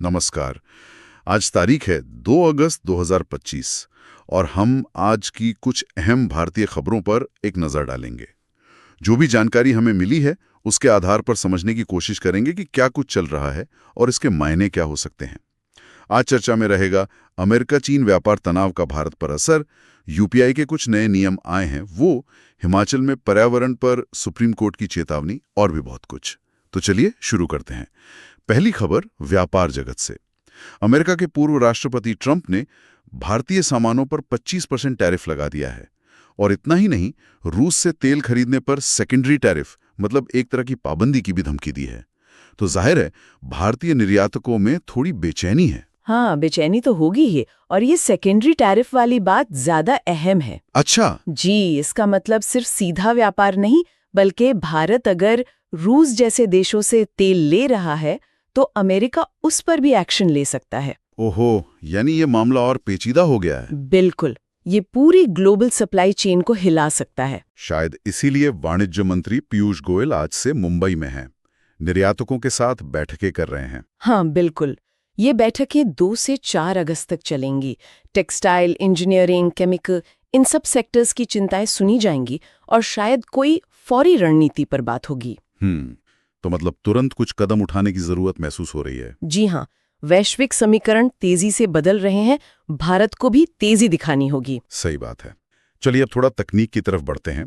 नमस्कार। आज तारीख है 2 अगस्त 2025 और हम आज की कुछ अहम भारतीय खबरों पर एक नज़र डालेंगे। जो भी जानकारी हमें मिली है उसके आधार पर समझने की कोशिश करेंगे कि क्या कुछ चल रहा है और इसके मायने क्या हो सकते हैं। आज चर्चा में रहेगा अमेरिका चीन व्यापार तनाव का भारत पर असर, यूपीआई के कुछ नए नियम आए हैं वो, हिमाचल में पर्यावरण पर सुप्रीम कोर्ट की चेतावनी और भी बहुत कुछ। तो चलिए शुरू करते हैं। पहली खबर व्यापार जगत से। अमेरिका के पूर्व राष्ट्रपति ट्रंप ने भारतीय सामानों पर 25% टैरिफ लगा दिया है और इतना ही नहीं, रूस से तेल खरीदने पर सेकेंडरी टैरिफ मतलब एक तरह की पाबंदी की भी धमकी दी है। तो जाहिर है भारतीय निर्यातकों में थोड़ी बेचैनी है। हाँ, बेचैनी तो होगी ही। और ये सेकेंडरी टैरिफ वाली बात ज्यादा अहम है। अच्छा जी, इसका मतलब सिर्फ सीधा व्यापार नहीं, बल्कि भारत अगर रूस जैसे देशों से तेल ले रहा है तो अमेरिका उस पर भी एक्शन ले सकता है। ओहो, यानी ये मामला और पेचीदा हो गया है। बिल्कुल, ये पूरी ग्लोबल सप्लाई चेन को हिला सकता है। शायद इसीलिए वाणिज्य मंत्री पीयूष गोयल आज से मुंबई में हैं, निर्यातकों के साथ बैठकें कर रहे हैं। हाँ बिल्कुल, ये बैठकें 2 से 4 अगस्त तक चलेंगी। टेक्सटाइल, इंजीनियरिंग, केमिकल, इन सब सेक्टर्स की चिंताएं सुनी जाएंगी और शायद कोई फौरी रणनीति पर बात होगी। तो मतलब तुरंत कुछ कदम उठाने की जरूरत महसूस हो रही है। जी हाँ, वैश्विक समीकरण तेजी से बदल रहे हैं, भारत को भी तेजी दिखानी होगी। सही बात है। चलिए अब थोड़ा तकनीक की तरफ बढ़ते हैं।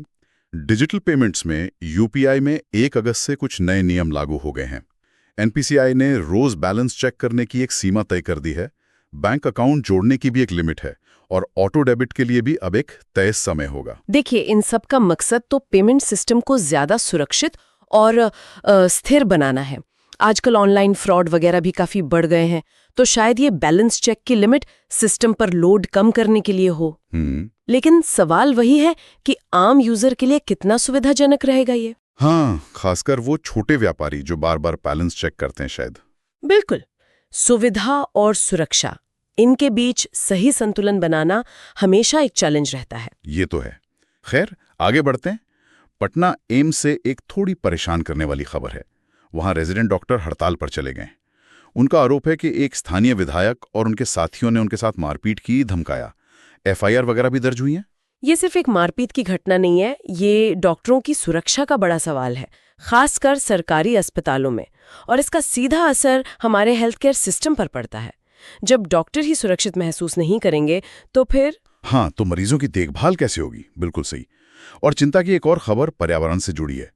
डिजिटल पेमेंट्स में यूपीआई में 1 अगस्त से कुछ नए नियम लागू हो गए हैं। एनपीसीआई ने रोज बैलेंस चेक करने की एक सीमा तय कर दी है, बैंक अकाउंट जोड़ने की भी एक लिमिट है और ऑटो डेबिट के लिए भी अब एक तय समय होगा। देखिए, इन सब का मकसद तो पेमेंट सिस्टम को ज्यादा सुरक्षित और स्थिर बनाना है। आजकल ऑनलाइन फ्रॉड वगैरह भी काफी बढ़ गए हैं, तो शायद ये बैलेंस चेक की लिमिट सिस्टम पर लोड कम करने के लिए हो। लेकिन सवाल वही है कि आम यूजर के लिए कितना सुविधाजनक रहेगा ये। हाँ, खासकर वो छोटे व्यापारी जो बार बार बैलेंस चेक करते हैं शायद। बिल्कुल, सुविधा और सुरक्षा, इनके बीच सही संतुलन बनाना हमेशा एक चैलेंज रहता है। ये तो है। खैर, आगे बढ़ते हैं। पटना एम्स से एक थोड़ी परेशान करने वाली खबर है। वहां रेजिडेंट डॉक्टर हड़ताल पर चले गए। उनका आरोप है कि एक स्थानीय विधायक और उनके साथियों ने उनके साथ मारपीट की, धमकाया। एफआईआर वगैरह भी दर्ज हुई है। ये सिर्फ एक मारपीट की घटना नहीं है, ये डॉक्टरों की सुरक्षा का बड़ा सवाल है, खासकर सरकारी अस्पतालों में। और इसका सीधा असर हमारे हेल्थ केयर सिस्टम पर पड़ता है। जब डॉक्टर ही सुरक्षित महसूस नहीं करेंगे तो फिर हाँ, तो मरीजों की देखभाल कैसे होगी। बिल्कुल सही। और चिंता की एक और खबर पर्यावरण से जुड़ी है।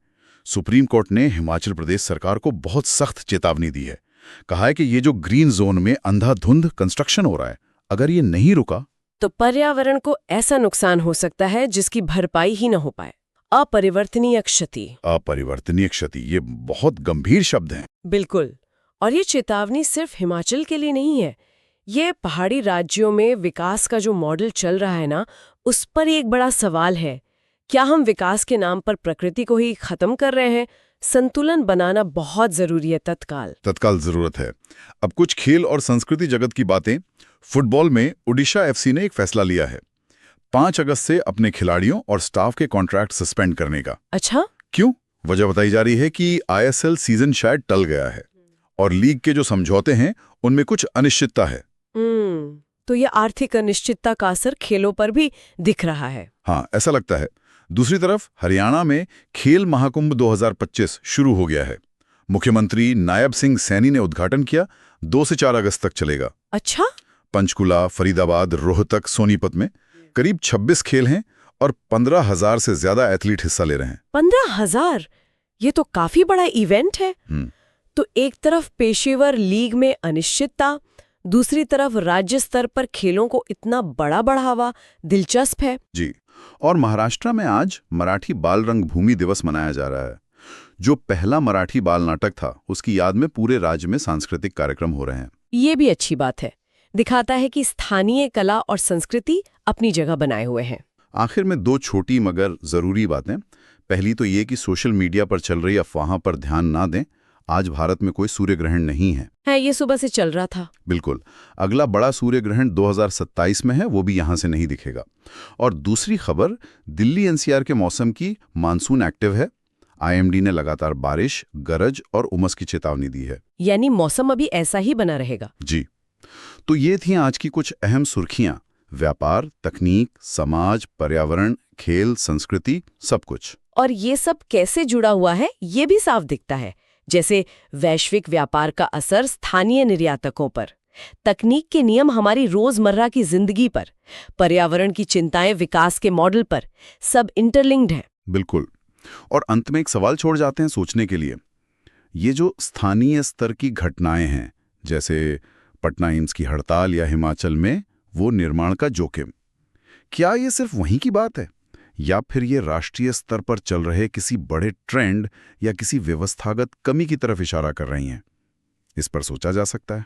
सुप्रीम कोर्ट ने हिमाचल प्रदेश सरकार को बहुत सख्त चेतावनी दी है। कहा है कि ये जो ग्रीन जोन में अंधाधुंध कंस्ट्रक्शन हो रहा है, अगर ये नहीं रुका तो पर्यावरण को ऐसा नुकसान हो सकता है जिसकी भरपाई ही न हो पाए। अपरिवर्तनीय क्षति। अपरिवर्तनीय क्षति, ये बहुत गंभीर शब्द हैं। बिल्कुल। और ये चेतावनी सिर्फ हिमाचल के लिए नहीं है, ये पहाड़ी राज्यों में विकास का जो मॉडल चल रहा है ना, उस पर एक बड़ा सवाल है। क्या हम विकास के नाम पर प्रकृति को ही खत्म कर रहे हैं? संतुलन बनाना बहुत जरूरी है तत्काल जरूरत है। अब कुछ खेल और संस्कृति जगत की बातें। फुटबॉल में ओडिशा एफसी ने एक फैसला लिया है 5 अगस्त से अपने खिलाड़ियों और स्टाफ के कॉन्ट्रैक्ट सस्पेंड करने का। अच्छा, क्यों? वजह बताई जा रही है कि आईएसएल सीजन शायद टल गया है और लीग के जो समझौते हैं उनमें कुछ अनिश्चितता है। तो ये आर्थिक अनिश्चितता का असर खेलों पर भी दिख रहा है। हाँ, ऐसा लगता है। दूसरी तरफ हरियाणा में खेल महाकुंभ 2025 शुरू हो गया है। मुख्यमंत्री नायब सिंह सैनी ने उद्घाटन किया। 2 से 4 अगस्त तक चलेगा। अच्छा, पंचकुला, फरीदाबाद, रोहतक, सोनीपत में करीब 26 खेल हैं और 15,000 से ज्यादा एथलीट हिस्सा ले रहे हैं। 15,000? ये तो काफी बड़ा इवेंट है। तो एक तरफ पेशेवर लीग में अनिश्चितता, दूसरी तरफ राज्य स्तर पर खेलों को इतना बड़ा बढ़ावा, दिलचस्प है। जी। और महाराष्ट्र में आज मराठी बाल रंगभूमि दिवस मनाया जा रहा है। जो पहला मराठी बाल नाटक था उसकी याद में पूरे राज्य में सांस्कृतिक कार्यक्रम हो रहे हैं। ये भी अच्छी बात है, दिखाता है कि स्थानीय कला और संस्कृति अपनी जगह बनाए हुए हैं। आखिर में 2 छोटी मगर जरूरी बातें। पहली तो ये कि सोशल मीडिया पर चल रही अफवाहों पर ध्यान ना दें। आज भारत में कोई सूर्य ग्रहण नहीं है। ये सुबह से चल रहा था। बिल्कुल। अगला बड़ा सूर्य ग्रहण 2027 में है, वो भी यहां से नहीं दिखेगा। और दूसरी खबर, दिल्ली एनसीआर के मौसम की, मानसून एक्टिव है। आईएमडी ने लगातार बारिश, गरज और उमस की चेतावनी दी है। यानी मौसम अभी ऐसा ही बना रहेगा। जी, तो ये थी आज की कुछ अहम सुर्खियां। व्यापार, तकनीक, समाज, पर्यावरण, खेल, संस्कृति, सब कुछ। और ये सब कैसे जुड़ा हुआ है ये भी साफ दिखता है, जैसे वैश्विक व्यापार का असर स्थानीय निर्यातकों पर, तकनीक के नियम हमारी रोजमर्रा की जिंदगी पर, पर्यावरण की चिंताएं विकास के मॉडल पर, सब इंटरलिंक्ड है। बिल्कुल। और अंत में एक सवाल छोड़ जाते हैं सोचने के लिए। ये जो स्थानीय स्तर की घटनाएं हैं, जैसे पटना एम्स की हड़ताल या हिमाचल में वो निर्माण का जोखिम, क्या ये सिर्फ वहीं की बात है या फिर ये राष्ट्रीय स्तर पर चल रहे किसी बड़े ट्रेंड या किसी व्यवस्थागत कमी की तरफ इशारा कर रही हैं? इस पर सोचा जा सकता है।